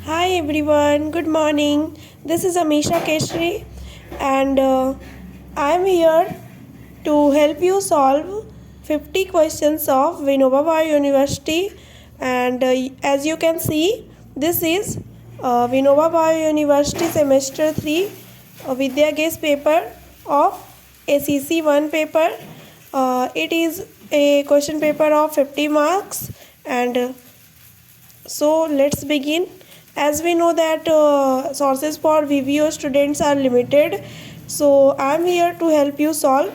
Hi everyone, good morning. This is Amisha Keshri and I am here to help you solve 50 questions of Vinoba Bhai University. And as you can see, this is Vinoba Bhai University Semester 3 Vidya Gas paper of ACC 1 paper. It is a question paper of 50 marks and so let's begin. As we know that sources for VVO students are limited, so I am here to help you solve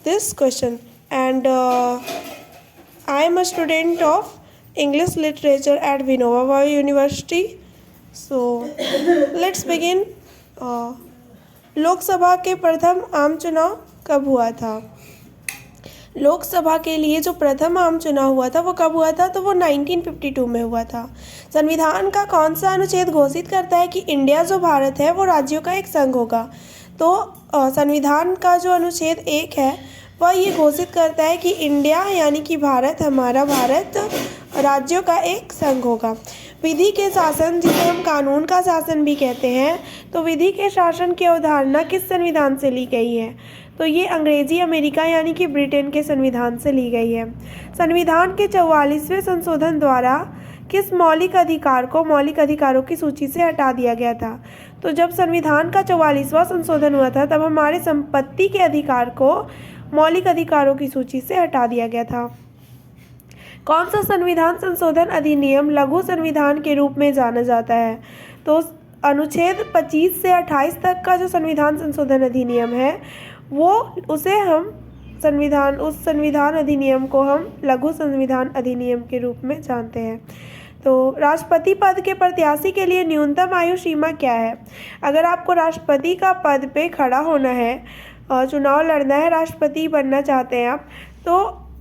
this question. And I am a student of English Literature at Vinoba Bhai University. So let's begin. Lok Sabha के प्रथम आम चुनाव कब हुआ था? लोकसभा के लिए जो प्रथम आम चुनाव हुआ था वो कब हुआ था? तो वो 1952 में हुआ था। संविधान का कौन सा अनुच्छेद घोषित करता है कि इंडिया जो भारत है वो राज्यों का एक संघ होगा? तो संविधान का जो अनुच्छेद 1 है वह ये घोषित करता है कि इंडिया यानी कि भारत, हमारा भारत राज्यों का एक संघ होगा। विधि के शासन, जिसे हम कानून का शासन भी कहते हैं, तो विधि के शासन की अवधारणा किस संविधान से ली गई है? तो ये अंग्रेजी अमेरिका यानी कि ब्रिटेन के संविधान से ली गई है। संविधान के 44वें संशोधन द्वारा किस मौलिक अधिकार को मौलिक अधिकारों की सूची से हटा दिया गया था? तो जब संविधान का 44वां संशोधन हुआ था तब हमारे संपत्ति के अधिकार को मौलिक अधिकारों की सूची से हटा दिया गया था। कौन सा संविधान संशोधन अधिनियम लघु संविधान के रूप में जाना जाता है? तो अनुच्छेद 25 से 28 तक का जो संविधान संशोधन अधिनियम है वो उस संविधान अधिनियम को हम लघु संविधान अधिनियम के रूप में जानते हैं। तो राष्ट्रपति पद के प्रत्याशी के लिए न्यूनतम आयु सीमा क्या है? अगर आपको राष्ट्रपति का पद पे खड़ा होना है, चुनाव लड़ना है, राष्ट्रपति बनना चाहते हैं आप, तो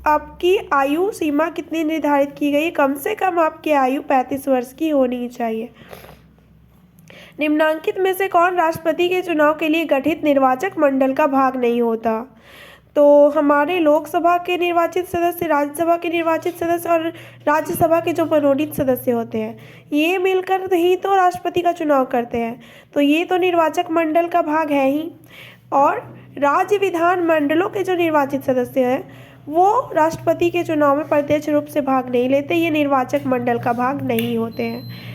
आपकी आयु सीमा कितनी निर्धारित की गई? कम से कम आपकी आयु 35 वर्ष की होनी चाहिए। निम्नांकित में से कौन राष्ट्रपति के चुनाव के लिए गठित निर्वाचक मंडल का भाग नहीं होता? तो हमारे लोकसभा के निर्वाचित सदस्य, राज्यसभा के निर्वाचित सदस्य और राज्यसभा के जो मनोनीत सदस्य होते हैं, ये मिलकर ही तो राष्ट्रपति का चुनाव करते हैं। तो ये तो निर्वाचक मंडल का भाग है ही। और राज्य विधान मंडलों के जो निर्वाचित सदस्य हैं वो राष्ट्रपति के चुनाव में प्रत्यक्ष रूप से भाग नहीं लेते, ये निर्वाचक मंडल का भाग नहीं होते हैं।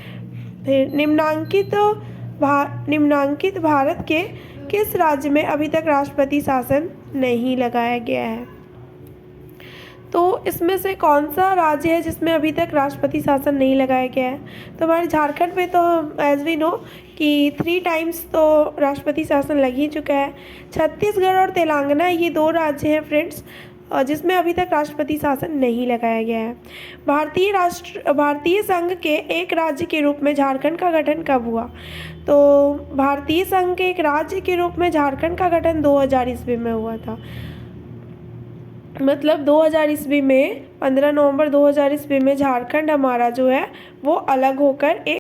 फिर निम्नांकित भारत के किस राज्य में अभी तक राष्ट्रपति शासन नहीं लगाया गया है? तो इसमें से कौन सा राज्य है जिसमें अभी तक राष्ट्रपति शासन नहीं लगाया गया है? तो हमारे झारखंड में तो एज वी नो कि 3 टाइम्स तो राष्ट्रपति शासन लग ही चुका है। छत्तीसगढ़ और तेलंगाना ये 2 राज्य हैं फ्रेंड्स जिसमें अभी तक राष्ट्रपति शासन नहीं लगाया गया है। भारतीय संघ के एक राज्य के रूप में झारखंड का गठन कब हुआ? तो भारतीय संघ के एक राज्य के रूप में झारखंड का गठन 2000 ईस्वी में हुआ था। मतलब 2000 ईस्वी में 15 नवंबर 2000 ईस्वी में झारखंड हमारा जो है वो अलग होकर एक